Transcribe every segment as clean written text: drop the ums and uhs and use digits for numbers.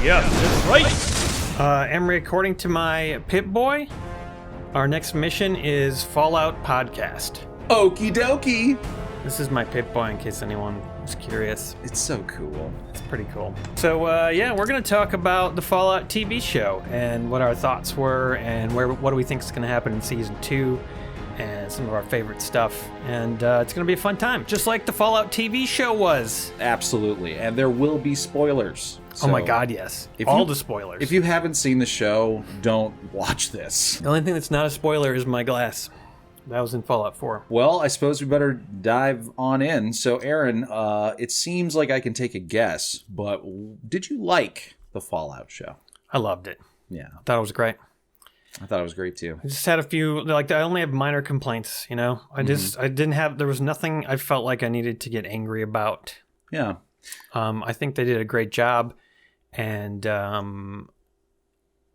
Yeah, that's right. Emery, according to my Pip-Boy, our next mission is Fallout Podcast. Okie dokie. This is my Pip-Boy, in case anyone was curious. It's so cool. It's pretty cool. So, yeah, we're going to talk about the Fallout TV show and what our thoughts were and what do we think is going to happen in Season 2 and some of our favorite stuff. And it's going to be a fun time, just like the Fallout TV show was. Absolutely. And there will be spoilers. So oh my God, yes. The spoilers. If you haven't seen the show, don't watch this. The only thing that's not a spoiler is my glass. That was in Fallout 4. Well, I suppose we better dive on in. So, Aaron, it seems like I can take a guess, but did you like the Fallout show? I loved it. Yeah. I thought it was great. I thought it was great, too. I just had a few, I only have minor complaints, you know? There was nothing I felt like I needed to get angry about. Yeah. I think they did a great job, and there's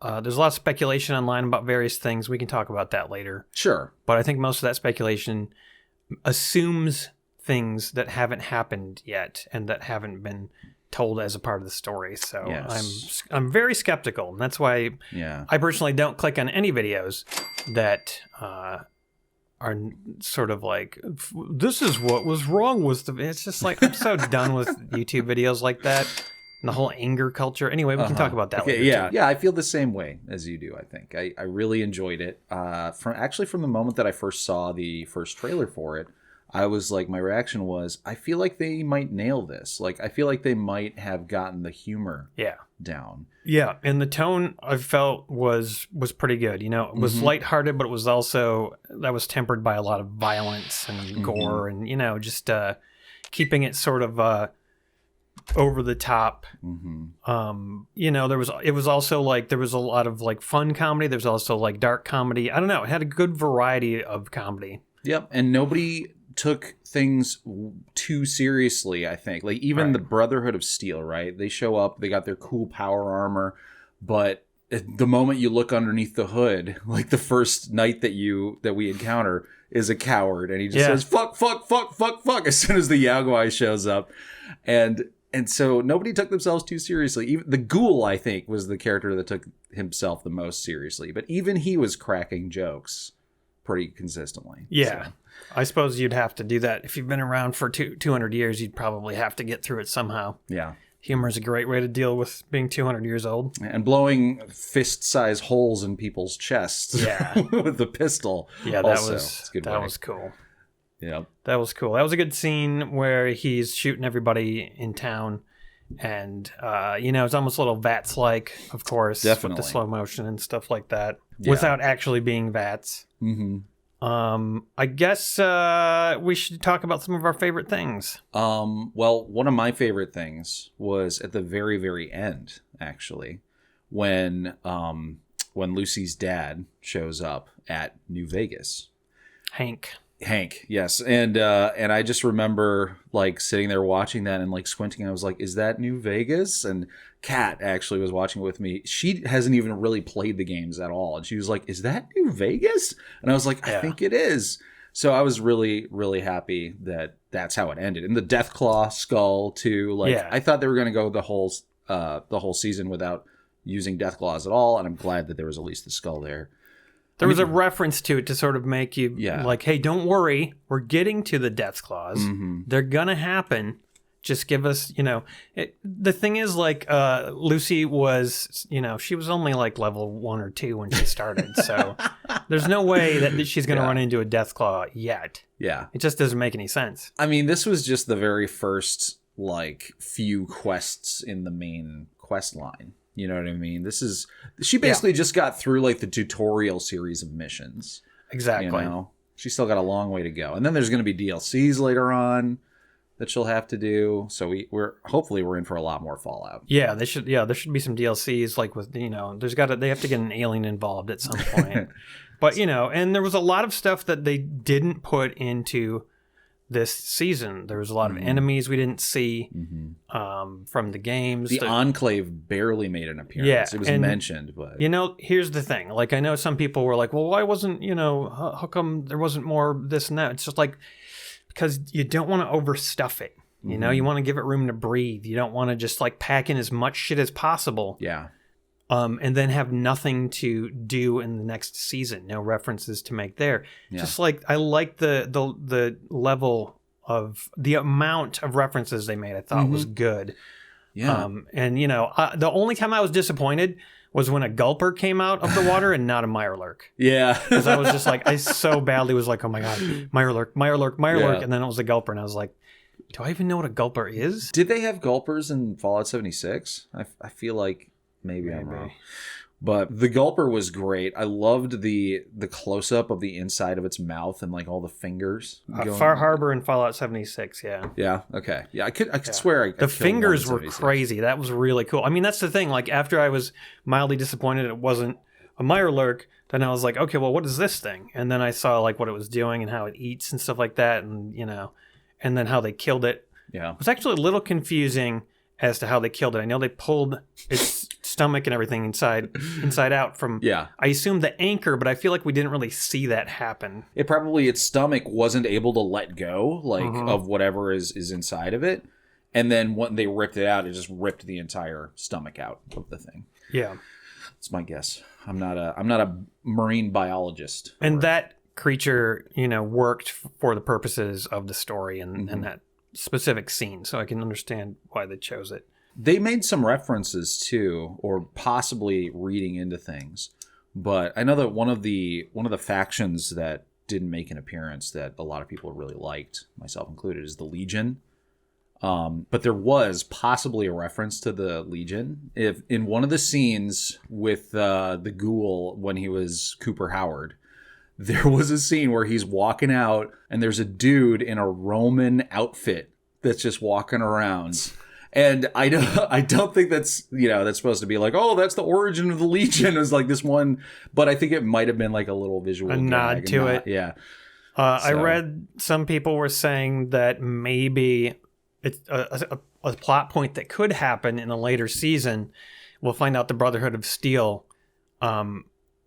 a lot of speculation online about various things. We can talk about that later. Sure. But I think most of that speculation assumes things that haven't happened yet and that haven't been told as a part of the story. So yes. I'm very skeptical, and that's why I personally don't click on any videos that are sort of like, this is what was wrong with the... It's just like, I'm so done with YouTube videos like that and the whole anger culture. Anyway, we can talk about that later. Yeah, I feel the same way as you do, I think. I really enjoyed it. From the moment that I first saw the first trailer for it, I was like, my reaction was, I feel like they might nail this. Like, I feel like they might have gotten the humor down. Yeah, and the tone I felt was pretty good. You know, it was lighthearted, but it was also, that was tempered by a lot of violence and gore and, you know, just keeping it sort of over the top. You know, it was also like, there was a lot of like fun comedy. There's also like dark comedy. I don't know. It had a good variety of comedy. Yep, and nobody took things too seriously, I think. Like, even the Brotherhood of Steel, right? They show up, they got their cool power armor, but the moment you look underneath the hood, like the first knight that we encounter is a coward, and he just says, fuck, fuck, fuck, fuck, fuck, as soon as the Yaguai shows up. And so nobody took themselves too seriously. Even the Ghoul, I think, was the character that took himself the most seriously. But even he was cracking jokes pretty consistently. Yeah. So. I suppose you'd have to do that. If you've been around for 200 years, you'd probably have to get through it somehow. Yeah. Humor is a great way to deal with being 200 years old. And blowing fist-sized holes in people's chests with the pistol. Yeah, that was cool. Yeah. That was cool. That was a good scene where he's shooting everybody in town. And, you know, it's almost a little Vats-like, of course. Definitely. With the slow motion and stuff like that. Yeah. Without actually being Vats. Mm-hmm. I guess we should talk about some of our favorite things. Well, one of my favorite things was at the very, very end, actually, when Lucy's dad shows up at New Vegas. Hank, yes. And I just remember like sitting there watching that and like squinting. I was like, is that New Vegas? And Kat actually was watching it with me. She hasn't even really played the games at all. And she was like, is that New Vegas? And I was like, I think it is. So I was really, really happy that that's how it ended. And the Deathclaw skull too. Like, I thought they were going to go the whole season without using Deathclaws at all. And I'm glad that there was at least the skull there. There was a reference to it to sort of make you like, hey, don't worry. We're getting to the Deathclaws. They're going to happen. Just give us, you know. The thing is, like, Lucy was, you know, she was only like level 1 or 2 when she started. So there's no way that she's going to run into a Deathclaw yet. Yeah. It just doesn't make any sense. I mean, this was just the very first, like, few quests in the main quest line. You know what I mean? She basically just got through like the tutorial series of missions. Exactly. You know? She's still got a long way to go. And then there's going to be DLCs later on that she'll have to do. So we're in for a lot more Fallout. Yeah, there should be some DLCs like with, you know, they have to get an alien involved at some point. But, you know, and there was a lot of stuff that they didn't put into this season. There was a lot of enemies we didn't see from the games. The Enclave barely made an appearance. Yeah, it was mentioned, but... You know, here's the thing. Like, I know some people were like, well, why wasn't, you know, how come there wasn't more this and that? It's just like, because you don't want to overstuff it. You know, you want to give it room to breathe. You don't want to just like pack in as much shit as possible. Yeah. And then have nothing to do in the next season. No references to make there. Yeah. Just like I like the level of the amount of references they made. I thought was good. Yeah. And you know, the only time I was disappointed was when a gulper came out of the water and not a Mirelurk. Yeah. Because I was just like, I so badly was like, oh my God, Mirelurk. Yeah. And then it was a gulper. And I was like, do I even know what a gulper is? Did they have gulpers in Fallout 76? I feel like maybe I'm wrong. But the gulper was great. I loved the close-up of the inside of its mouth and like all the fingers. Far Harbor in Fallout 76, yeah. Yeah, okay. Yeah, I could swear the fingers were crazy. That was really cool. I mean, that's the thing. Like, after I was mildly disappointed it wasn't a Mirelurk, then I was like, okay, well, what is this thing? And then I saw like what it was doing and how it eats and stuff like that, and you know, and then how they killed it. Yeah. It was actually a little confusing as to how they killed it. I know they pulled its stomach and everything inside out from, I assume, the anchor, but I feel like we didn't really see that happen. It probably, its stomach wasn't able to let go, like, of whatever is inside of it. And then when they ripped it out, it just ripped the entire stomach out of the thing. Yeah. That's my guess. I'm not a marine biologist. And that creature, you know, worked for the purposes of the story and that specific scene, so I can understand why they chose it. They made some references too, or possibly reading into things. But I know that one of the factions that didn't make an appearance that a lot of people really liked, myself included, is the Legion. But there was possibly a reference to the Legion if in one of the scenes with the ghoul when he was Cooper Howard. There was a scene where he's walking out and there's a dude in a Roman outfit that's just walking around. And I don't think that's, you know, that's supposed to be like, oh, that's the origin of the Legion. It was like this one, but I think it might have been like a little visual nod to it. Yeah. I read some people were saying that maybe it's a plot point that could happen in a later season. We'll find out the Brotherhood of Steel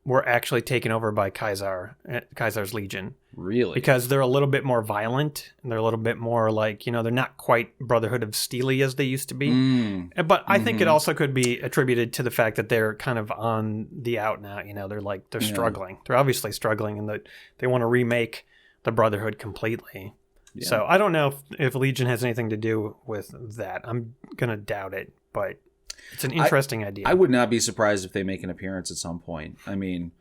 were actually taken over by Kaisar's Legion. Really? Because they're a little bit more violent, and they're a little bit more like, you know, they're not quite Brotherhood of Steely as they used to be. But I think it also could be attributed to the fact that they're kind of on the out now. You know, they're struggling. They're obviously struggling, and they want to remake the Brotherhood completely. Yeah. So I don't know if Legion has anything to do with that. I'm going to doubt it, but it's an interesting idea. I would not be surprised if they make an appearance at some point. I mean,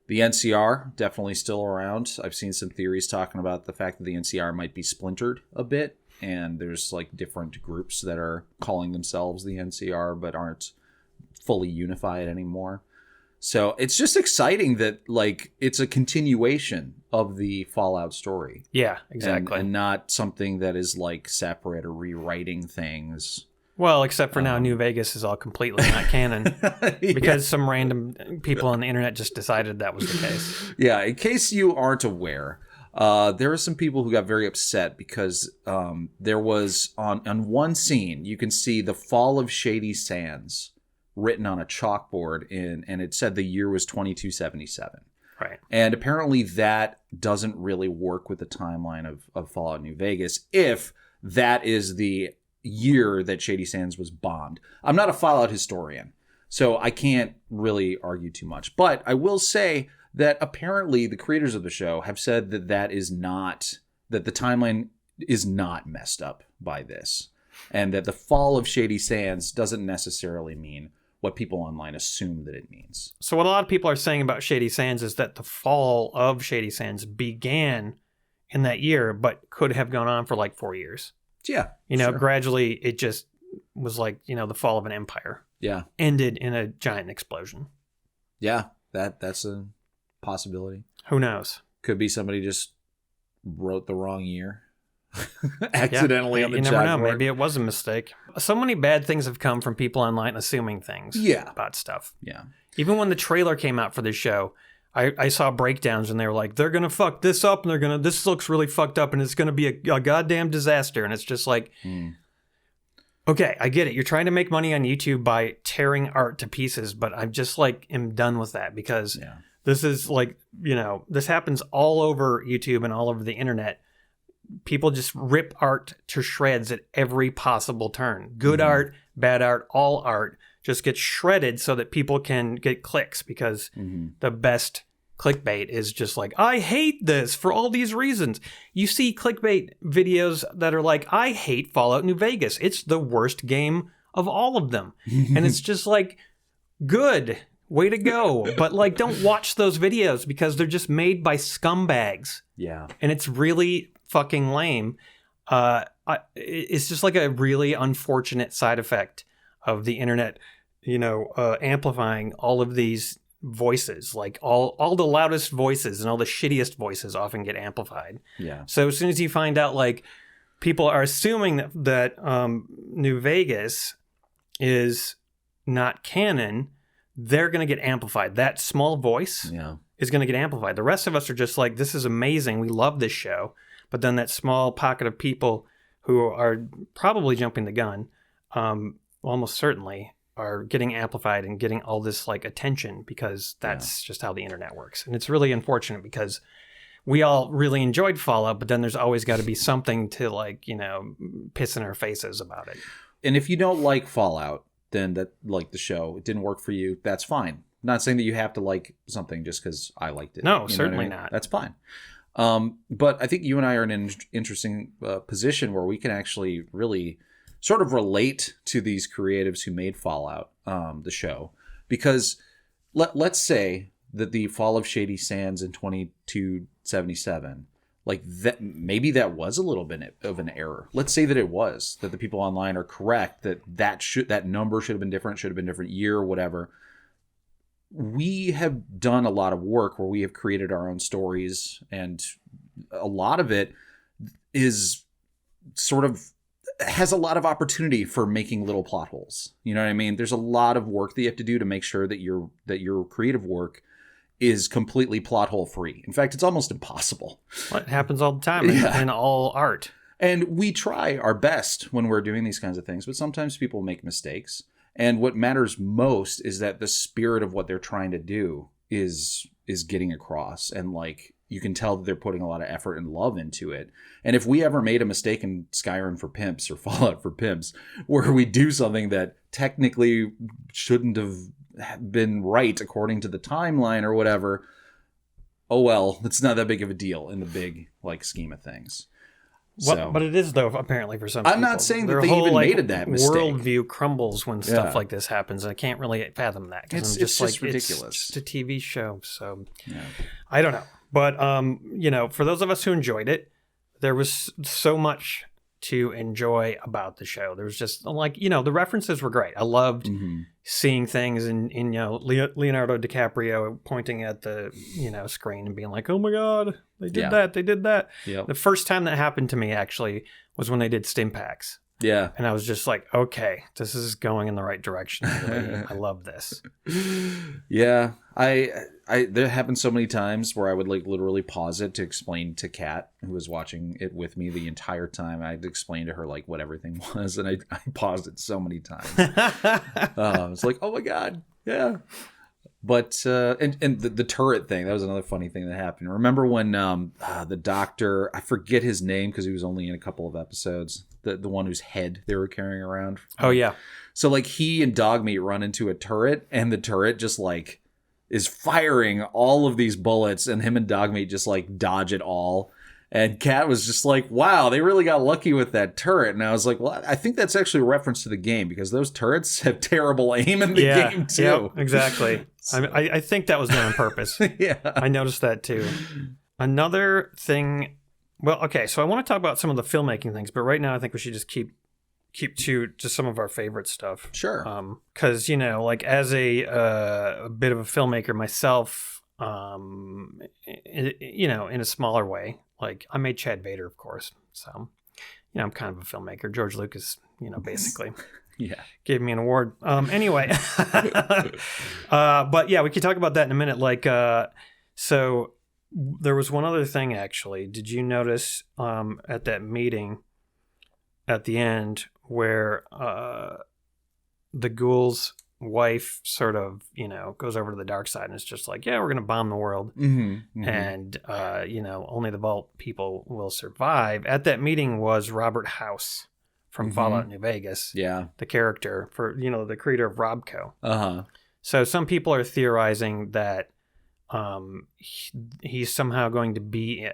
the NCR definitely still around. I've seen some theories talking about the fact that the NCR might be splintered a bit, and there's like different groups that are calling themselves the NCR but aren't fully unified anymore. So it's just exciting that like it's a continuation of the Fallout story. Yeah, exactly. And not something that is like separate or rewriting things. Well, except for now, New Vegas is all completely not canon because some random people on the internet just decided that was the case. Yeah, in case you aren't aware, there are some people who got very upset because there was on one scene, you can see the fall of Shady Sands written on a chalkboard and it said the year was 2277. Right. And apparently that doesn't really work with the timeline of Fallout New Vegas if that is the year that Shady Sands was bombed. I'm not a Fallout historian, so I can't really argue too much. But I will say that apparently the creators of the show have said that that the timeline is not messed up by this. And that the fall of Shady Sands doesn't necessarily mean what people online assume that it means. So what a lot of people are saying about Shady Sands is that the fall of Shady Sands began in that year, but could have gone on for like 4 years. Yeah. You know, gradually it just was like, you know, the fall of an empire. Yeah. Ended in a giant explosion. Yeah, that's a possibility. Who knows? Could be somebody just wrote the wrong year. Accidentally on the chalkboard. You never know. Maybe it was a mistake. So many bad things have come from people online assuming things about stuff. Yeah. Even when the trailer came out for the show, I saw breakdowns and they were like, they're going to fuck this up and this looks really fucked up and it's going to be a goddamn disaster. And it's just like, okay, I get it. You're trying to make money on YouTube by tearing art to pieces, but I'm just like, am done with that because this is like, you know, this happens all over YouTube and all over the internet. people just rip art to shreds at every possible turn. Good art, bad art, all art just gets shredded so that people can get clicks, because the best clickbait is just like, I hate this for all these reasons. You see clickbait videos that are like, I hate Fallout New Vegas. It's the worst game of all of them. And it's just like, good, way to go. But like, don't watch those videos because they're just made by scumbags. Yeah. And it's really fucking lame. It's just like a really unfortunate side effect of the internet, amplifying all of these voices. Like all the loudest voices and all the shittiest voices often get amplified. Yeah. So as soon as you find out, like, people are assuming that New Vegas is not canon, they're going to get amplified. That small voice is going to get amplified. The rest of us are just like, this is amazing. We love this show. But then that small pocket of people who are probably jumping the gun, almost certainly, are getting amplified and getting all this like attention, because that's just how the internet works. And it's really unfortunate, because we all really enjoyed Fallout, but then there's always got to be something to like, piss in our faces about it. And if you don't like Fallout, then that, like the show, it didn't work for you, that's fine. I'm not saying that you have to like something just because I liked it. No, certainly not. That's fine. But I think you and I are in an interesting position where we can actually really sort of relate to these creatives who made Fallout, the show, because let's say that the fall of Shady Sands in 2277, like that, maybe that was a little bit of an error. Let's say that it was, that the people online are correct, that number should have been different year, whatever. We have done a lot of work where we have created our own stories, and a lot of it is sort of has a lot of opportunity for making little plot holes. You know what I mean? There's a lot of work that you have to do to make sure that your creative work is completely plot hole free. In fact, it's almost impossible. Well, it happens all the time in all art. And we try our best when we're doing these kinds of things, but sometimes people make mistakes. And what matters most is that the spirit of what they're trying to do is getting across. And like, you can tell that they're putting a lot of effort and love into it. And if we ever made a mistake in Skyrim for Pimps or Fallout for Pimps, where we do something that technically shouldn't have been right according to the timeline or whatever, oh well, it's not that big of a deal in the big like scheme of things. Well, but it is, though, apparently, for some people. I'm not saying that their they whole, even made that mistake. Worldview crumbles when stuff like this happens, and I can't really fathom that. It's just ridiculous. It's just a TV show, so I don't know. But, for those of us who enjoyed it, there was so much to enjoy about the show. There was just, like, the references were great. I loved seeing things in Leonardo DiCaprio pointing at the, screen and being like, oh my God, they did that. They did that. Yep. The first time that happened to me, actually, was when they did Stimpaks. Yeah. And I was just like, okay, this is going in the right direction. I love this. Yeah. There happened so many times where I would like literally pause it to explain to Kat, who was watching it with me the entire time. I'd explain to her like what everything was, and I paused it so many times. It's like, oh my God. Yeah. But and the turret thing, that was another funny thing that happened. Remember when the doctor, I forget his name because he was only in a couple of episodes, the one whose head they were carrying around. Oh yeah. So like he and Dogmeat run into a turret, and the turret just like is firing all of these bullets, and him and Dogmeat just like dodge it all. And Kat was just like, wow, they really got lucky with that turret. And I was like, well, I think that's actually a reference to the game, because those turrets have terrible aim in the game too. Yeah, exactly. I think that was done on purpose. Yeah. I noticed that too. Another thing, well, okay, so I want to talk about some of the filmmaking things, but right now I think we should just keep to some of our favorite stuff. Sure. Because, like as a bit of a filmmaker myself, in a smaller way, like I made Chad Vader, of course. So, I'm kind of a filmmaker. George Lucas, basically. Yeah. Gave me an award. Anyway. But yeah, we can talk about that in a minute. Like, so there was one other thing, actually. Did you notice at that meeting at the end where the ghouls wife sort of, goes over to the dark side and is just like, yeah, we're going to bomb the world. And, only the Vault people will survive. At that meeting was Robert House from Fallout New Vegas. Yeah. The character for, the creator of Robco. Uh-huh. So some people are theorizing that he's somehow going to be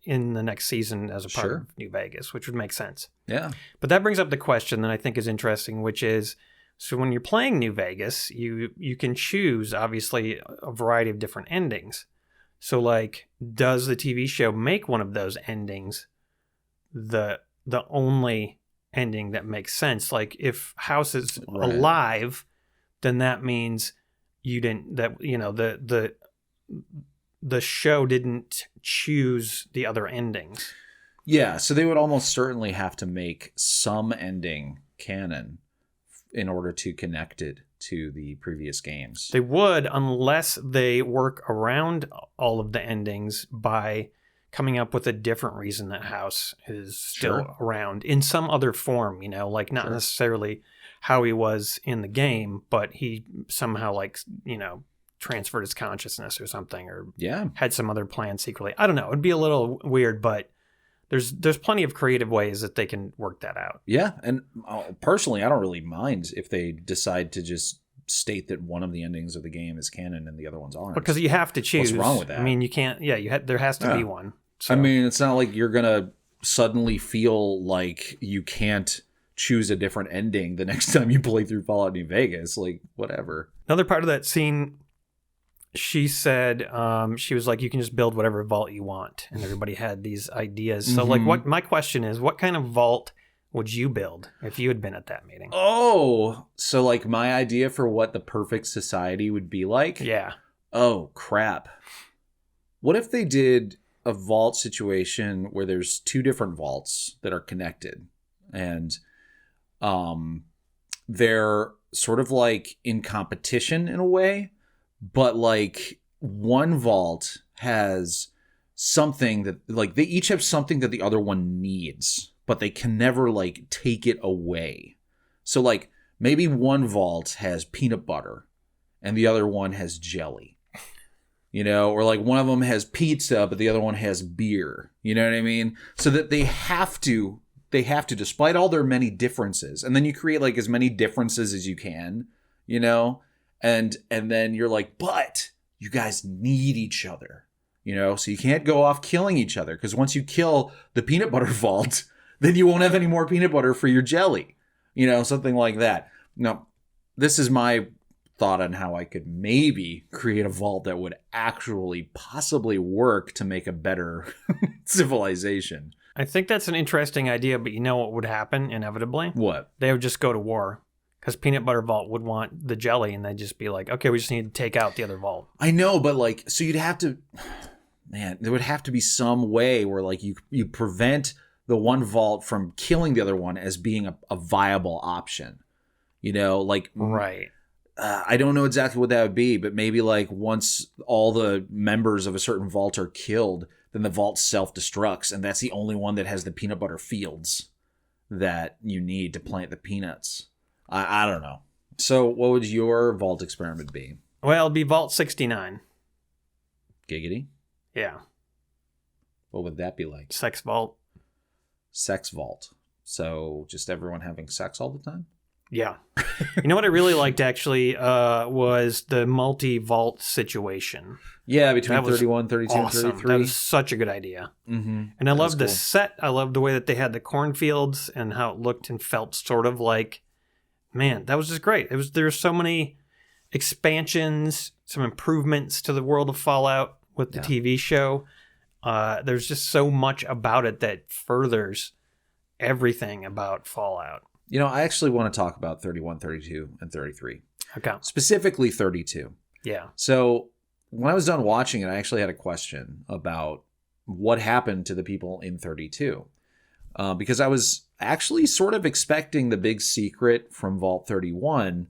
in the next season as a part of New Vegas, which would make sense. Yeah. But that brings up the question that I think is interesting, which is, so when you're playing New Vegas, you can choose, obviously, a variety of different endings. So, like, does the TV show make one of those endings the only ending that makes sense? Like, if House is alive, then that means the show didn't choose the other endings. Yeah, so they would almost certainly have to make some ending canon in order to connect it to the previous games. They would, unless they work around all of the endings by coming up with a different reason that House is still around in some other form, like not necessarily how he was in the game, but he somehow transferred his consciousness or something, or had some other plan secretly. I don't know. It'd be a little weird, but there's plenty of creative ways that they can work that out. Yeah, and personally, I don't really mind if they decide to just state that one of the endings of the game is canon and the other ones aren't. Because you have to choose. What's wrong with that? I mean, you can't. Yeah, there has to be one. So. I mean, it's not like you're gonna suddenly feel like you can't choose a different ending the next time you play through Fallout New Vegas. Like, whatever. Another part of that scene, she said, she was like, you can just build whatever vault you want. And everybody had these ideas. So, my question is, what kind of vault would you build if you had been at that meeting? Oh, so like my idea for what the perfect society would be like? Yeah. Oh, crap. What if they did a vault situation where there's two different vaults that are connected and they're sort of like in competition in a way, but like one vault has something that like they each have something that the other one needs, but they can never like take it away. So like maybe one vault has peanut butter and the other one has jelly. Or like one of them has pizza, but the other one has beer. You know what I mean? So that they have to, despite all their many differences. And then you create like as many differences as you can, and then you're like, but you guys need each other, so you can't go off killing each other. Because once you kill the peanut butter vault, then you won't have any more peanut butter for your jelly, something like that. Now, this is my thought on how I could maybe create a vault that would actually possibly work to make a better civilization. I think that's an interesting idea, but you know what would happen inevitably? What? They would just go to war. Because Peanut Butter Vault would want the jelly, and they'd just be like, okay, we just need to take out the other vault. I know, but like, so you'd have to, man, there would have to be some way where like you prevent the one vault from killing the other one as being a viable option. Right. I don't know exactly what that would be, but maybe like once all the members of a certain vault are killed, then the vault self-destructs, and that's the only one that has the peanut butter fields that you need to plant the peanuts. I don't know. So what would your vault experiment be? Well, it'd be Vault 69. Giggity? Yeah. What would that be like? Sex Vault. Sex Vault. So just everyone having sex all the time? Yeah. You know what I really liked, actually, was the multi-vault situation. Yeah, between 31, 32, awesome. and 33. That was such a good idea. Mm-hmm. And I loved the set. I loved the way that they had the cornfields and how it looked and felt sort of like, man, that was just great. There were so many expansions, some improvements to the world of Fallout with the TV show. There's just so much about it that furthers everything about Fallout. I actually want to talk about 31, 32, and 33. Okay. Specifically 32. Yeah. So when I was done watching it, I actually had a question about what happened to the people in 32. Because I was actually sort of expecting the big secret from Vault 31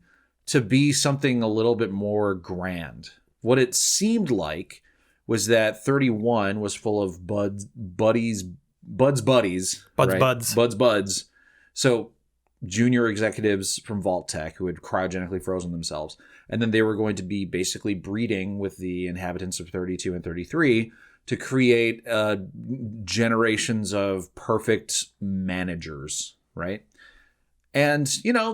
to be something a little bit more grand. What it seemed like was that 31 was full of Bud's buddies. Buds. So junior executives from Vault Tech who had cryogenically frozen themselves. And then they were going to be basically breeding with the inhabitants of 32 and 33 to create generations of perfect managers, right? And,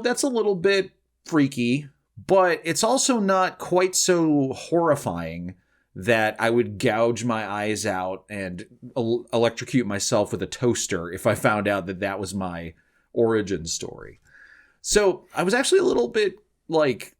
that's a little bit freaky, but it's also not quite so horrifying that I would gouge my eyes out and electrocute myself with a toaster if I found out that that was my origin story. So I was actually a little bit like,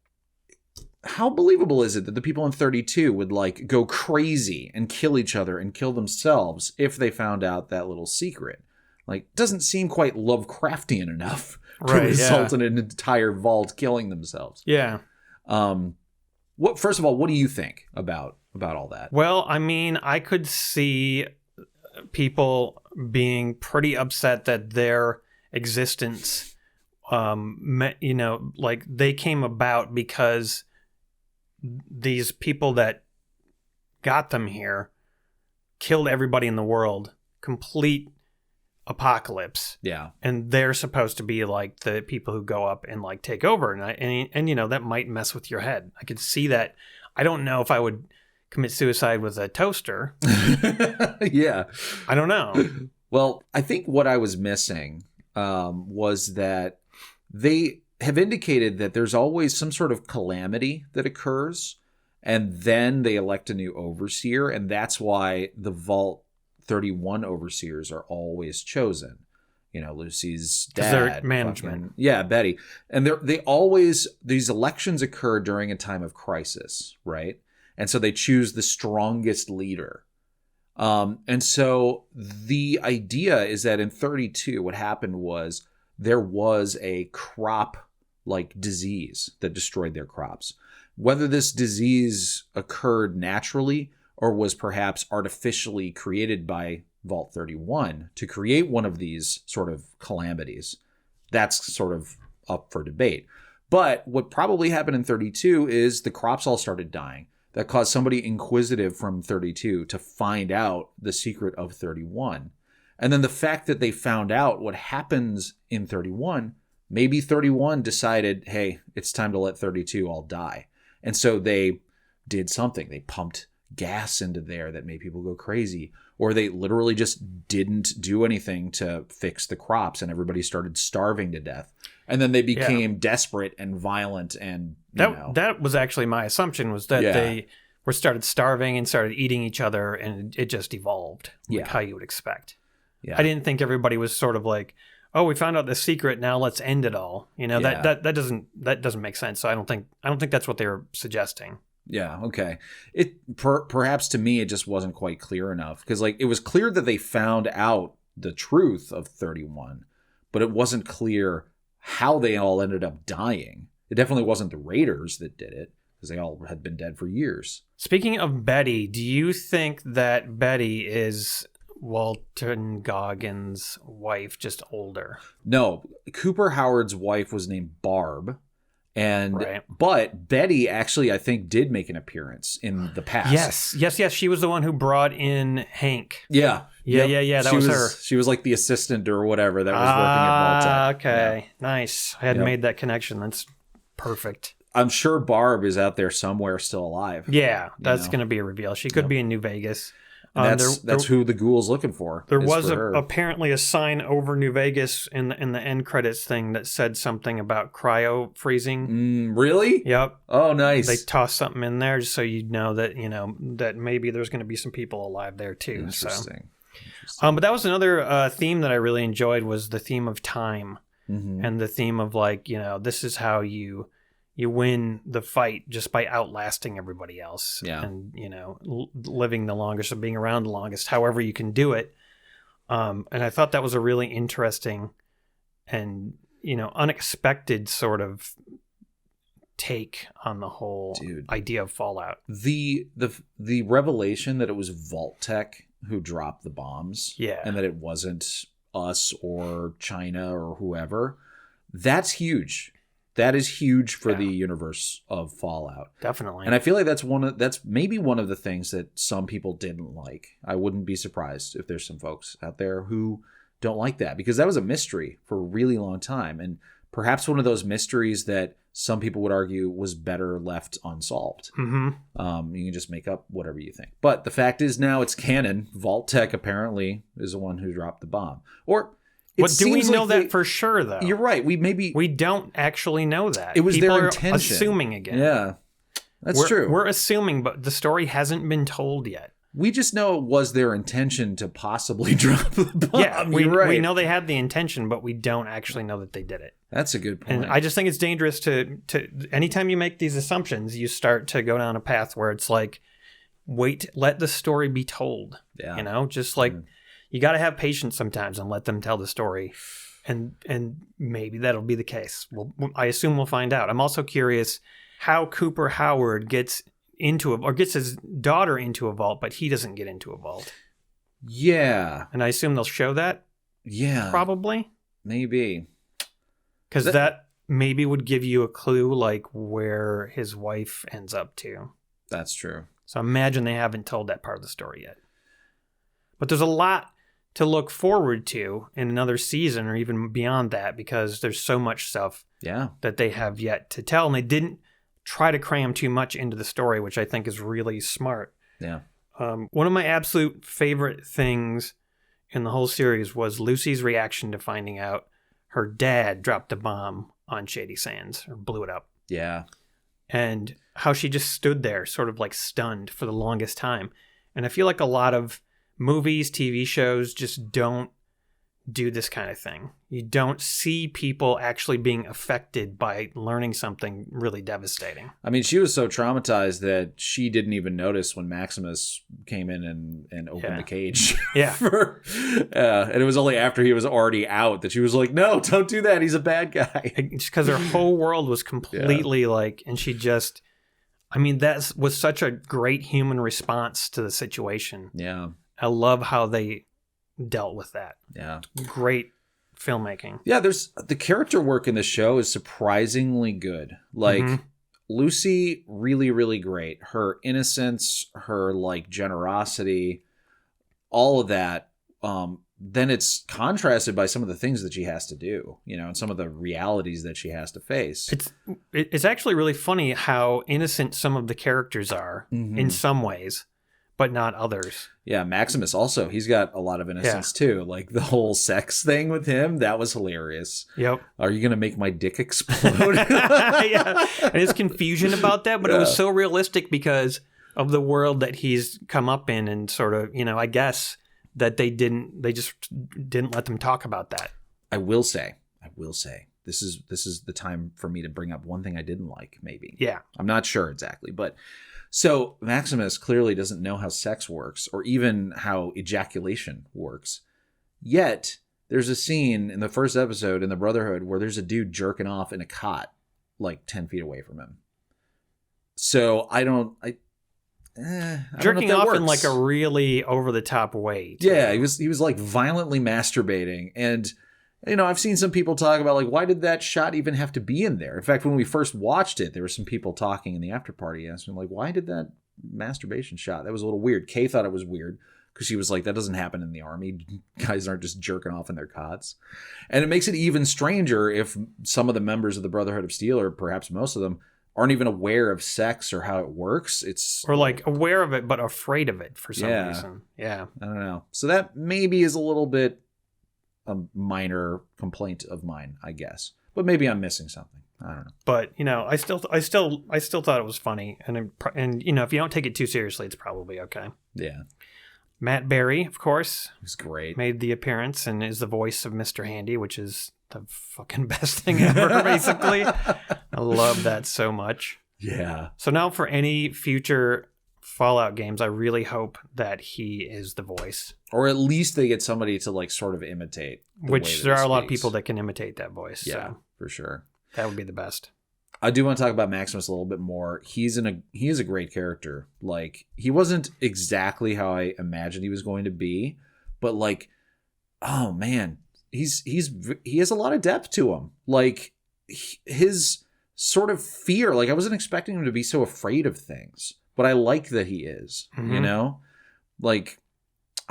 how believable is it that the people in 32 would like go crazy and kill each other and kill themselves if they found out that little secret? Like, doesn't seem quite Lovecraftian enough to result in an entire vault killing themselves. Yeah. First of all, what do you think about all that? Well, I mean, I could see people being pretty upset that their existence, like they came about because these people that got them here killed everybody in the world, complete apocalypse. Yeah. And they're supposed to be like the people who go up and like take over. And that might mess with your head. I could see that. I don't know if I would commit suicide with a toaster. Yeah. I don't know. Well, I think what I was missing was that they have indicated that there's always some sort of calamity that occurs, and then they elect a new overseer, and that's why the Vault 31 overseers are always chosen. Lucy's dad. They're management. Betty. And these elections occur during a time of crisis, right? And so they choose the strongest leader. And so the idea is that in 32, what happened was there was a crop-like disease that destroyed their crops. Whether this disease occurred naturally or was perhaps artificially created by Vault 31 to create one of these sort of calamities, that's sort of up for debate. But what probably happened in 32 is the crops all started dying. That caused somebody inquisitive from 32 to find out the secret of 31. And then the fact that they found out what happens in 31, maybe 31 decided, hey, it's time to let 32 all die. And so they did something. They pumped gas into there that made people go crazy. Or they literally just didn't do anything to fix the crops and everybody started starving to death. And then they became desperate and violent and that was actually my assumption, was that they started starving and started eating each other, and it just evolved like how you would expect. Yeah. I didn't think everybody was sort of like, oh, we found out the secret, now let's end it all. That doesn't make sense. So I don't think that's what they were suggesting. Yeah, okay. Perhaps to me it just wasn't quite clear enough, because like it was clear that they found out the truth of 31, but it wasn't clear how they all ended up dying. It definitely wasn't the Raiders that did it, because they all had been dead for years. Speaking of Betty, do you think that Betty is Walton Goggins' wife, just older? No, Cooper Howard's wife was named Barb. But Betty actually, I think, did make an appearance in the past. Yes. She was the one who brought in Hank. Yeah. That was her. She was like the assistant or whatever that was working at Vault Tech. Okay. Yeah. Nice. I hadn't made that connection. That's perfect. I'm sure Barb is out there somewhere still alive. Yeah, that's going to be a reveal. She could be in New Vegas. That's who the ghoul's looking for. There was apparently a sign over New Vegas in the end credits thing that said something about cryo freezing. Really? Yep. Oh, nice. They tossed something in there just so you'd know that that maybe there's going to be some people alive there too. Interesting. But that was another theme that I really enjoyed, was the theme of time, and the theme of like this is how you win the fight, just by outlasting everybody else. Yeah. And, living the longest or being around the longest, however you can do it. And I thought that was a really interesting and, unexpected sort of take on the whole idea of Fallout. The revelation that it was Vault Tech who dropped the bombs. Yeah. And that it wasn't us or China or whoever. That's huge. That is huge for the universe of Fallout. Definitely. And I feel like that's maybe one of the things that some people didn't like. I wouldn't be surprised if there's some folks out there who don't like that, because that was a mystery for a really long time. And perhaps one of those mysteries that some people would argue was better left unsolved. Mm-hmm. You can just make up whatever you think. But the fact is now it's canon. Vault-Tec apparently is the one who dropped the bomb. Or But do we know that for sure, though? You're right. We don't actually know that. It was People their are intention. Assuming again. Yeah, that's true. We're assuming, but the story hasn't been told yet. We just know it was their intention to possibly drop the bomb. Yeah, we know they had the intention, but we don't actually know that they did it. That's a good point. And I just think it's dangerous to anytime you make these assumptions, you start to go down a path where it's like, wait, let the story be told. Yeah. You know, just like you got to have patience sometimes and let them tell the story. And maybe that'll be the case. Well, I assume we'll find out. I'm also curious how Cooper Howard gets his daughter into a vault, but he doesn't get into a vault. Yeah. And I assume they'll show that? Yeah. Probably. Maybe. Because that maybe would give you a clue like where his wife ends up to. That's true. So imagine they haven't told that part of the story yet. But there's a lot to look forward to in another season or even beyond that because there's so much stuff that they have yet to tell. And they didn't try to cram too much into the story, which I think is really smart. Yeah. One of my absolute favorite things in the whole series was Lucy's reaction to finding out her dad dropped a bomb on Shady Sands or blew it up. Yeah. And how she just stood there sort of like stunned for the longest time. And I feel like a lot of movies, TV shows just don't do this kind of thing. You don't see people actually being affected by learning something really devastating. I mean, she was so traumatized that she didn't even notice when Maximus came in and opened the cage. Yeah. And it was only after he was already out that she was like, no, don't do that. He's a bad guy. Just because her whole world was completely and she just, I mean, that was such a great human response to the situation. Yeah. I love how they dealt with that. Yeah. Great filmmaking. Yeah, there's the character work in the show is surprisingly good. Like Lucy, really, really great. Her innocence, her like generosity, all of that. Then it's contrasted by some of the things that she has to do, you know, and some of the realities that she has to face. It's actually really funny how innocent some of the characters are in some ways, but not others. Yeah, Maximus also, he's got a lot of innocence too. Like the whole sex thing with him, that was hilarious. Yep. Are you going to make my dick explode? Yeah. And his confusion about that, but it was so realistic because of the world that he's come up in and sort of, you know, I guess that they just didn't let them talk about that. I will say, this is the time for me to bring up one thing I didn't like, maybe. Yeah. I'm not sure exactly, but so Maximus clearly doesn't know how sex works or even how ejaculation works. Yet there's a scene in the first episode in the Brotherhood where there's a dude jerking off in a cot like 10 feet away from him. So I don't jerking off in like a really over the top way. Yeah, he was like violently masturbating. And you know, I've seen some people talk about like, why did that shot even have to be in there? In fact, when we first watched it, there were some people talking in the after party asking like, why did that masturbation shot? That was a little weird. Kay thought it was weird because she was like, that doesn't happen in the army. Guys aren't just jerking off in their cots. And it makes it even stranger if some of the members of the Brotherhood of Steel, or perhaps most of them, aren't even aware of sex or how it works. Or like aware of it, but afraid of it for some reason. Yeah. I don't know. So that maybe is a little bit a minor complaint of mine, I guess. But maybe I'm missing something. I don't know. But, you know, I still thought it was funny. And you know, if you don't take it too seriously, it's probably okay. Yeah. Matt Berry, of course. He's great. Made the appearance and is the voice of Mr. Handy, which is the fucking best thing ever, basically. I love that so much. Yeah. So now for any future Fallout games, I really hope that he is the voice. Or at least they get somebody to like sort of imitate. Which there are a lot of people that can imitate that voice. Yeah, so for sure. That would be the best. I do want to talk about Maximus a little bit more. He is a great character. Like, he wasn't exactly how I imagined he was going to be, but like, oh man, he has a lot of depth to him. Like his sort of fear, like I wasn't expecting him to be so afraid of things, but I like that he is, you know, like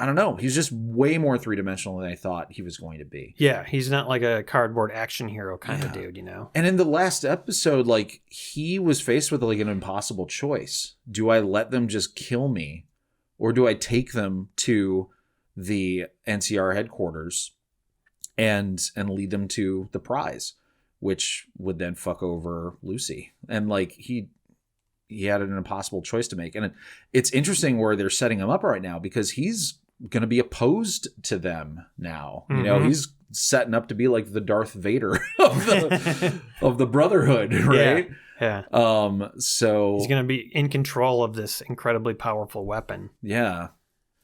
I don't know. He's just way more three-dimensional than I thought he was going to be. Yeah, he's not like a cardboard action hero kind of dude, you know? And in the last episode, like, he was faced with like an impossible choice. Do I let them just kill me? Or do I take them to the NCR headquarters and lead them to the prize, which would then fuck over Lucy? And like, he had an impossible choice to make. And it's interesting where they're setting him up right now, because he's going to be opposed to them now. You know, he's setting up to be like the Darth Vader of the Brotherhood, right? Yeah. So he's going to be in control of this incredibly powerful weapon. Yeah.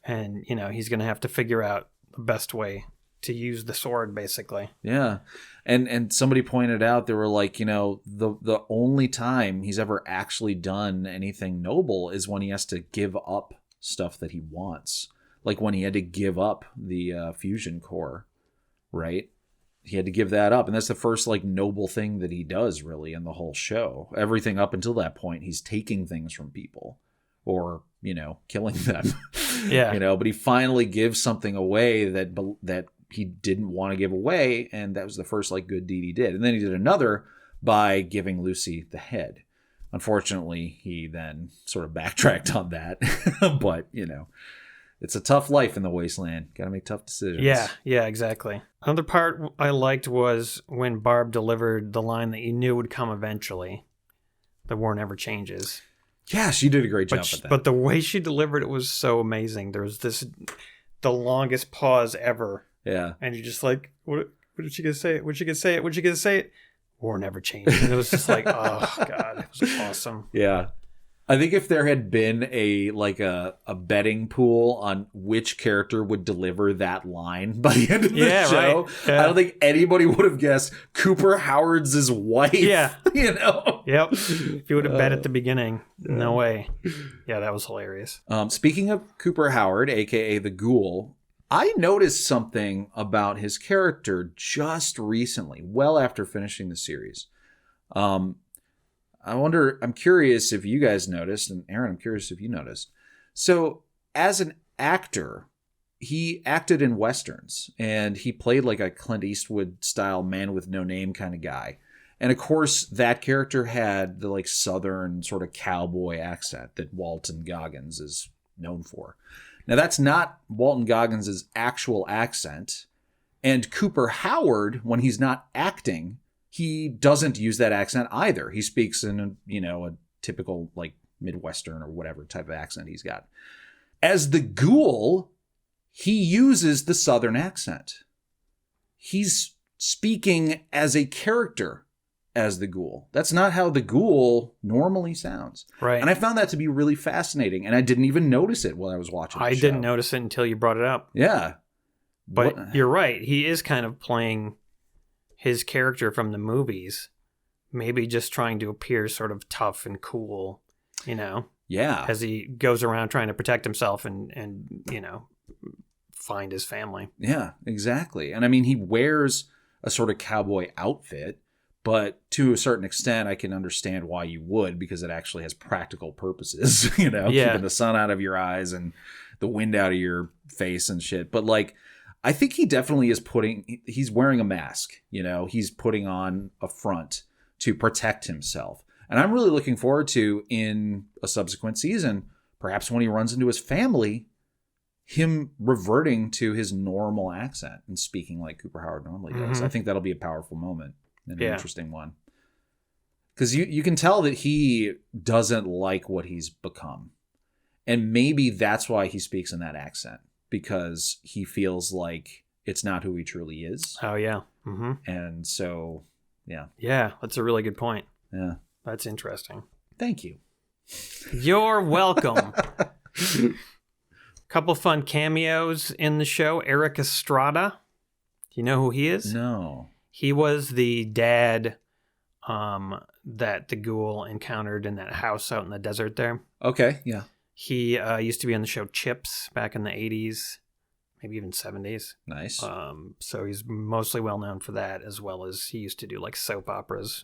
And, you know, he's going to have to figure out the best way to use the sword, basically. Yeah. And somebody pointed out, they were like, you know, the only time he's ever actually done anything noble is when he has to give up stuff that he wants. Like when he had to give up the fusion core, right? He had to give that up. And that's the first like noble thing that he does really in the whole show. Everything up until that point, he's taking things from people or, you know, killing them. Yeah. You know, but he finally gives something away that he didn't want to give away. And that was the first like good deed he did. And then he did another by giving Lucy the head. Unfortunately, he then sort of backtracked on that. But, you know, it's a tough life in the wasteland. Got to make tough decisions. Yeah, exactly. Another part I liked was when Barb delivered the line that you knew would come eventually. The war never changes. Yeah, she did a great job at that. But the way she delivered it was so amazing. There was the longest pause ever. Yeah. And you're just like, what did she gonna say? What did she gonna say it? What did she gonna say it? War never changes. And it was just like, oh God, it was awesome. Yeah. I think if there had been a betting pool on which character would deliver that line by the end of the show, right. Yeah. I don't think anybody would have guessed Cooper Howard's his wife. Yeah. You know? Yep. If you would have bet at the beginning, no way. Yeah, that was hilarious. Speaking of Cooper Howard, aka the Ghoul, I noticed something about his character just recently, well after finishing the series. I'm curious if you guys noticed, and Aaron, I'm curious if you noticed. So as an actor, he acted in Westerns, and he played like a Clint Eastwood style man with no name kind of guy. And of course, that character had the like Southern sort of cowboy accent that Walton Goggins is known for. Now, that's not Walton Goggins' actual accent. And Cooper Howard, when he's not acting, he doesn't use that accent either. He speaks in a typical like Midwestern or whatever type of accent he's got. As the Ghoul, he uses the Southern accent. He's speaking as a character as the Ghoul. That's not how the Ghoul normally sounds. Right. And I found that to be really fascinating. And I didn't even notice it while I was watching the show. Didn't notice it until you brought it up. Yeah. But you're right. He is kind of playing his character from the movies, maybe just trying to appear sort of tough and cool, you know? Yeah. As he goes around trying to protect himself and you know, find his family. Yeah, exactly. And I mean, he wears a sort of cowboy outfit, but to a certain extent, I can understand why you would, because it actually has practical purposes, you know, keeping the sun out of your eyes and the wind out of your face and shit. But like, I think he definitely is he's wearing a mask, you know, he's putting on a front to protect himself. And I'm really looking forward to, in a subsequent season, perhaps when he runs into his family, him reverting to his normal accent and speaking like Cooper Howard normally does. I think that'll be a powerful moment and an interesting one. Because you can tell that he doesn't like what he's become. And maybe that's why he speaks in that accent. Because he feels like it's not who he truly is. Oh, yeah. Mm-hmm. And so, yeah. Yeah, that's a really good point. Yeah. That's interesting. Thank you. You're welcome. Couple fun cameos in the show. Eric Estrada. Do you know who he is? No. He was the dad that the Ghoul encountered in that house out in the desert there. Okay, yeah. He used to be on the show Chips back in the 80s, maybe even 70s. Nice. So he's mostly well known for that, as well as he used to do like soap operas.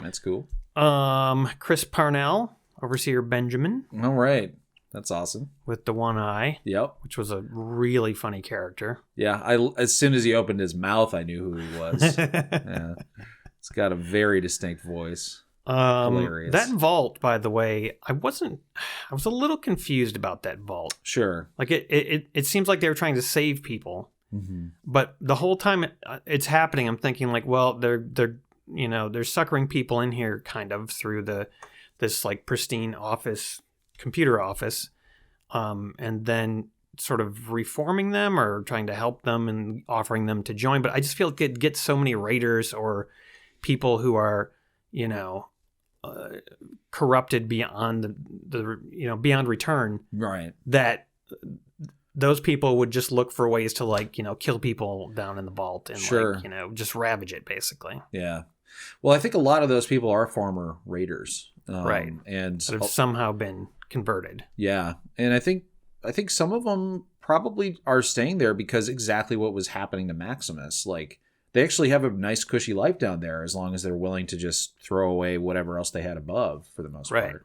That's cool. Chris Parnell, Overseer Benjamin. All right. That's awesome. With the one eye. Yep. Which was a really funny character. Yeah. As soon as he opened his mouth, I knew who he was. Yeah. It's got a very distinct voice. Hilarious. That vault, by the way, I was a little confused about that vault. Sure. Like it seems like they were trying to save people. Mm-hmm. But the whole time it's happening, I'm thinking like, well, they're suckering people in here kind of through this like pristine computer office, and then sort of reforming them or trying to help them and offering them to join. But I just feel like it gets so many raiders or people who are, corrupted beyond beyond return. Right. That those people would just look for ways to kill people down in the vault and sure. Just ravage it basically. Yeah. Well, I think a lot of those people are former raiders. Right. And that have somehow been converted. Yeah. And I think some of them probably are staying there because exactly what was happening to Maximus. Like, they actually have a nice cushy life down there as long as they're willing to just throw away whatever else they had above for the most part.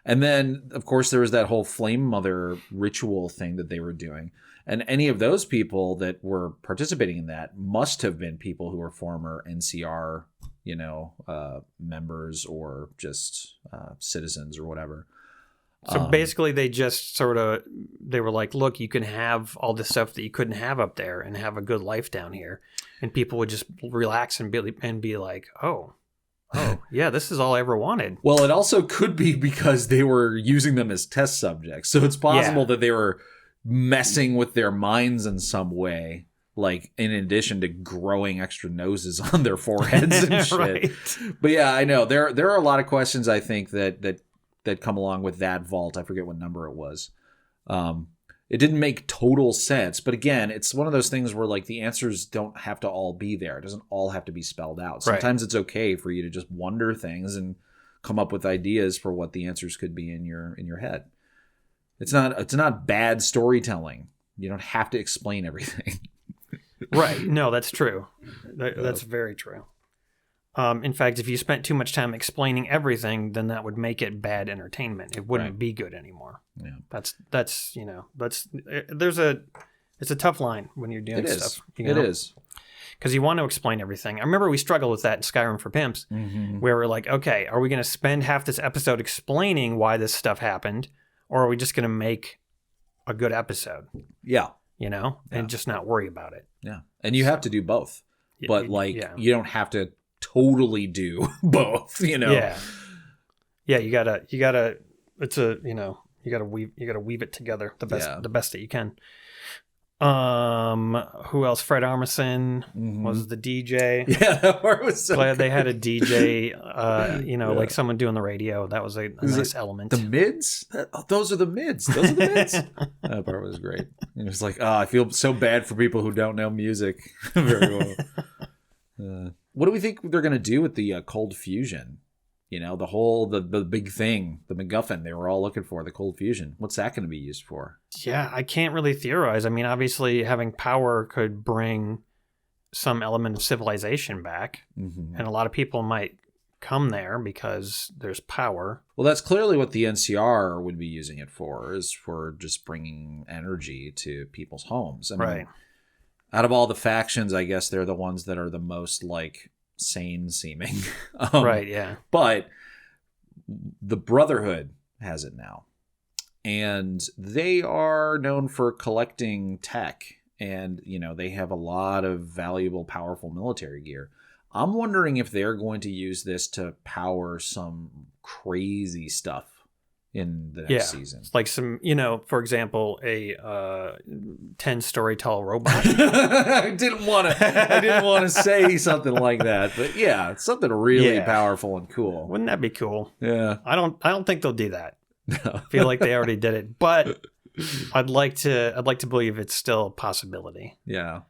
And then, of course, there was that whole Flame Mother ritual thing that they were doing. And any of those people that were participating in that must have been people who were former NCR, members or just citizens or whatever. So basically they just they were like, look, you can have all this stuff that you couldn't have up there and have a good life down here. And people would just relax and be like, oh, yeah, this is all I ever wanted. Well, it also could be because they were using them as test subjects. So it's possible that they were messing with their minds in some way, like in addition to growing extra noses on their foreheads and shit. Right. But yeah, I know there are a lot of questions I think that come along with that vault. I forget what number it was. It didn't make total sense, but again, it's one of those things where like the answers don't have to all be there. It doesn't all have to be spelled out. Sometimes It's okay for you to just wonder things and come up with ideas for what the answers could be in your head. It's not bad storytelling. You don't have to explain everything. Right. No, that's true. That's very true. In fact, if you spent too much time explaining everything, then that would make it bad entertainment. It wouldn't be good anymore. Yeah. It's a tough line when you're doing stuff. It is. Because you want to explain everything. I remember we struggled with that in Skyrim for Pimps, where we're like, okay, are we going to spend half this episode explaining why this stuff happened, or are we just going to make a good episode? Yeah. And just not worry about it. Yeah. And you have to do both. But you don't have to totally do both, Yeah, you gotta it's a you gotta weave it together the best that you can. Who else? Fred Armisen was the DJ. Yeah, that part was so glad they had a DJ, like someone doing the radio. That was a nice element. The mids? Those are the mids. Those are the mids. That part was great. It was like, I feel so bad for people who don't know music very well. What do we think they're going to do with the cold fusion? The big thing, the MacGuffin they were all looking for, the cold fusion. What's that going to be used for? Yeah, I can't really theorize. I mean, obviously having power could bring some element of civilization back. And a lot of people might come there because there's power. Well, that's clearly what the NCR would be using it for, is for just bringing energy to people's homes. I mean, right. Out of all the factions, I guess they're the ones that are the most sane seeming. Right, yeah. But the Brotherhood has it now. And they are known for collecting tech. And, they have a lot of valuable, powerful military gear. I'm wondering if they're going to use this to power some crazy stuff in the next season. Like some, for example, a 10-story tall robot. I didn't want to say something like that, but yeah, it's something really powerful and cool. Wouldn't that be cool? Yeah. I don't think they'll do that. No. I feel like they already did it, but I'd like to believe it's still a possibility. Yeah.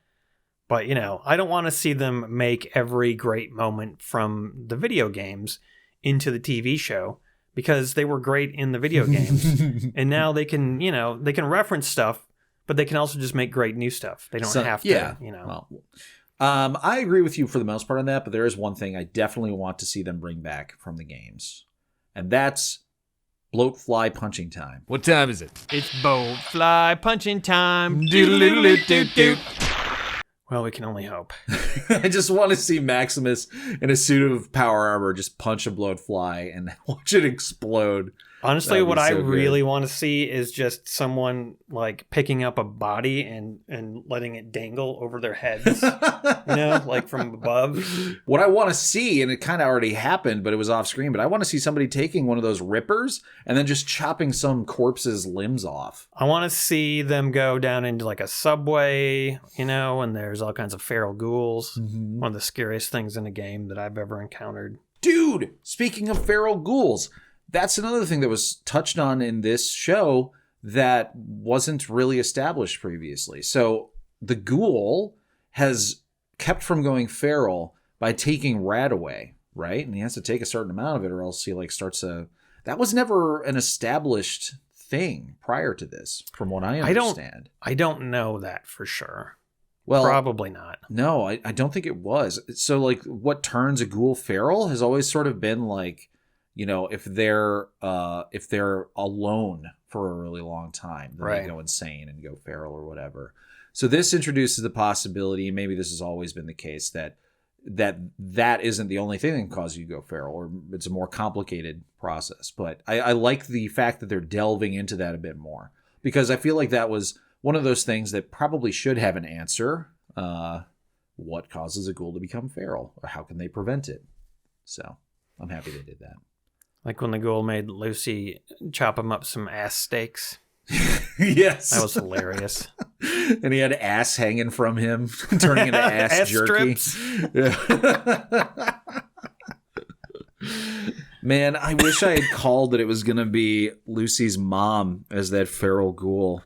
But, I don't want to see them make every great moment from the video games into the TV show, because they were great in the video games. And now they can reference stuff, but they can also just make great new stuff. They don't have to, Well, I agree with you for the most part on that, but there is one thing I definitely want to see them bring back from the games. And that's bloat fly punching time. What time is it? It's boat fly punching time. Doodle-doodle-doot-doot. Well, we can only hope. I just want to see Maximus in a suit of power armor just punch a bloat fly and watch it explode. Honestly, what I really want to see is just someone like picking up a body and letting it dangle over their heads, like from above. What I want to see, and it kind of already happened, but it was off screen, but I want to see somebody taking one of those rippers and then just chopping some corpse's limbs off. I want to see them go down into like a subway, and there's all kinds of feral ghouls. Mm-hmm. One of the scariest things in a game that I've ever encountered. Dude, speaking of feral ghouls, that's another thing that was touched on in this show that wasn't really established previously. So the ghoul has kept from going feral by taking Rad away, right? And he has to take a certain amount of it or else he starts a... That was never an established thing prior to this, from what I understand. I don't know that for sure. Well, probably not. No, I don't think it was. So what turns a ghoul feral has always sort of been if they're alone for a really long time, then they go insane and go feral or whatever. So this introduces the possibility, and maybe this has always been the case, that isn't the only thing that can cause you to go feral, or it's a more complicated process. But I like the fact that they're delving into that a bit more, because I feel like that was one of those things that probably should have an answer. What causes a ghoul to become feral, or how can they prevent it? So I'm happy they did that. Like when the ghoul made Lucy chop him up some ass steaks. Yes. That was hilarious. And he had ass hanging from him, turning into ass jerky. Strips. Yeah. Man, I wish I had called that it was going to be Lucy's mom as that feral ghoul.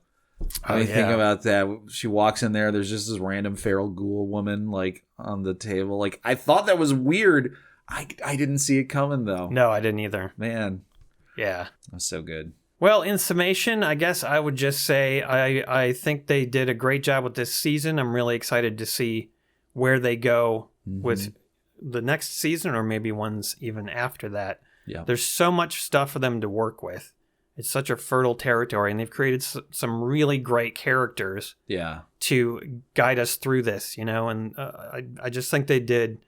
I think about that. She walks in there. There's just this random feral ghoul woman on the table. I thought that was weird. I didn't see it coming, though. No, I didn't either. Man. Yeah. That's so good. Well, in summation, I guess I would just say I think they did a great job with this season. I'm really excited to see where they go with the next season, or maybe ones even after that. Yeah. There's so much stuff for them to work with. It's such a fertile territory, and they've created some really great characters to guide us through this, and I just think they did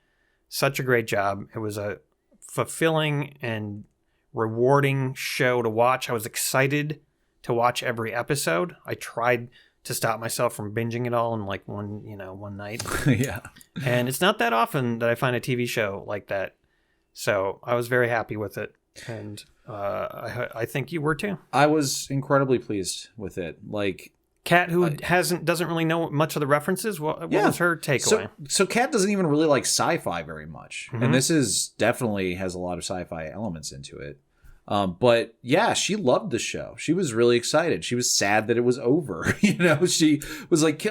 such a great job. It was a fulfilling and rewarding show to watch. I was excited to watch every episode. I tried to stop myself from binging it all in one night. Yeah. And it's not that often that I find a TV show like that. So I was very happy with it. And I think you were too. I was incredibly pleased with it. Kat, who doesn't really know much of the references, what was her takeaway? So Kat doesn't even really like sci-fi very much, and this is definitely has a lot of sci-fi elements into it. But yeah, she loved the show. She was really excited. She was sad that it was over. She was like,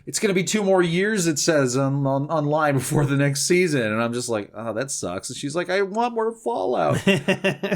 it's going to be 2 more years, it says online before the next season. And I'm just like, oh, that sucks. And she's like, I want more Fallout.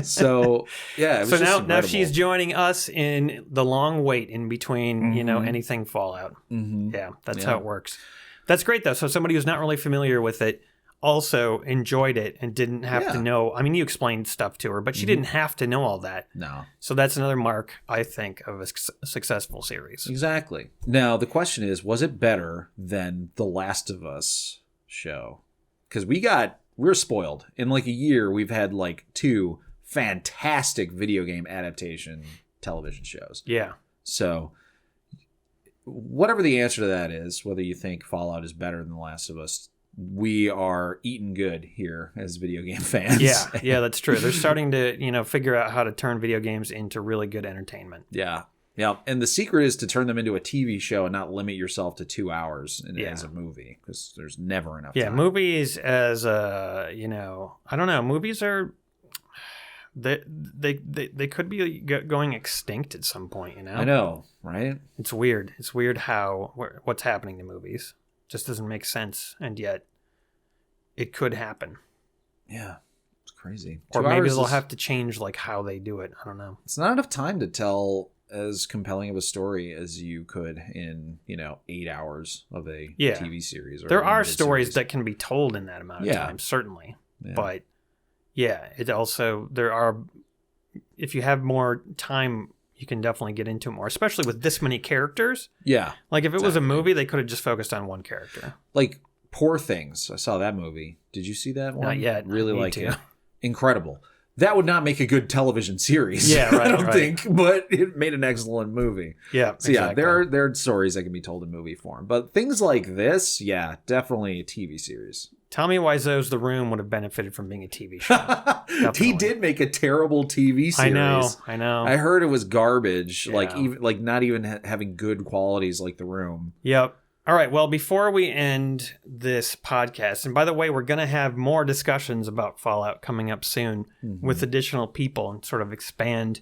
So yeah. It was now she's joining us in the long wait in between, anything Fallout. Mm-hmm. Yeah, that's how it works. That's great though. So somebody who's not really familiar with it also enjoyed it and didn't have to know. I mean, you explained stuff to her, but she didn't have to know all that. No. So that's another mark, I think, of a successful series. Exactly. Now, the question is, was it better than The Last of Us show? Because we're spoiled. In a year, we've had 2 fantastic video game adaptation television shows. Yeah. So whatever the answer to that is, whether you think Fallout is better than The Last of Us, we are eating good here as video game fans. Yeah, that's true. They're starting to, figure out how to turn video games into really good entertainment. Yeah. And the secret is to turn them into a TV show and not limit yourself to 2 hours as a movie, because there's never enough time. Yeah, movies as I don't know. Movies are they could be going extinct at some point. I know, right? It's weird. It's weird how what's happening to movies. Just doesn't make sense, and yet it could happen. Yeah, it's crazy. Or maybe they'll have to change how they do it. I don't know. It's not enough time to tell as compelling of a story as you could in 8 hours of a TV series. Or there are stories that can be told in that amount of time, certainly. Yeah. But it also there are if you have more time, you can definitely get into it more, especially with this many characters. Yeah. Like if it was a movie, they could have just focused on one character. Like Poor Things. I saw that movie. Did you see that one? Not yet. Really like it. Incredible. That would not make a good television series. Yeah, right. I don't think, but it made an excellent movie. Yeah, so exactly. Yeah, there are stories that can be told in movie form, but things like this, yeah, definitely a TV series. Tommy Wiseau's The Room would have benefited from being a TV show. He did make a terrible TV series. I know. I heard it was garbage. Yeah. Like not even having good qualities like The Room. Yep. All right. Well, before we end this podcast, and by the way, we're going to have more discussions about Fallout coming up soon with additional people and sort of expand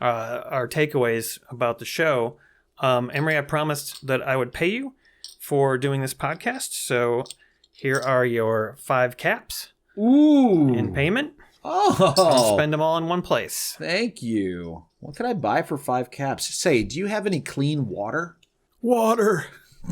our takeaways about the show. Emery, I promised that I would pay you for doing this podcast. So here are your 5 caps. Ooh. In payment. Oh. I'll spend them all in one place. Thank you. What could I buy for 5 caps? Say, do you have any clean water? Water.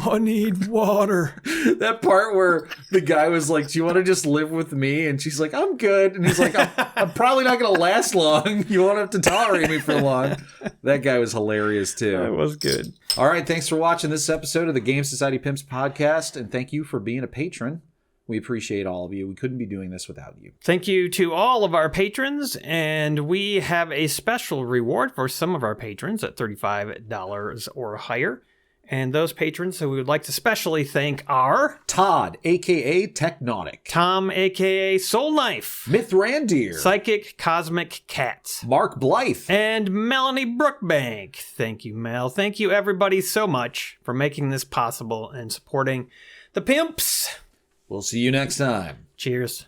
I need water. That part where the guy was like, do you want to just live with me? And she's like, I'm good. And he's like, I'm probably not going to last long. You won't have to tolerate me for long. That guy was hilarious, too. That was good. All right. Thanks for watching this episode of the Game Society Pimps podcast. And thank you for being a patron. We appreciate all of you. We couldn't be doing this without you. Thank you to all of our patrons. And we have a special reward for some of our patrons at $35 or higher. And those patrons who we would like to specially thank are... Todd, a.k.a. Technautic. Tom, a.k.a. Soul Knife. Mithrandir. Psychic Cosmic Cats. Mark Blythe. And Melanie Brookbank. Thank you, Mel. Thank you, everybody, so much for making this possible and supporting the Pimps. We'll see you next time. Cheers.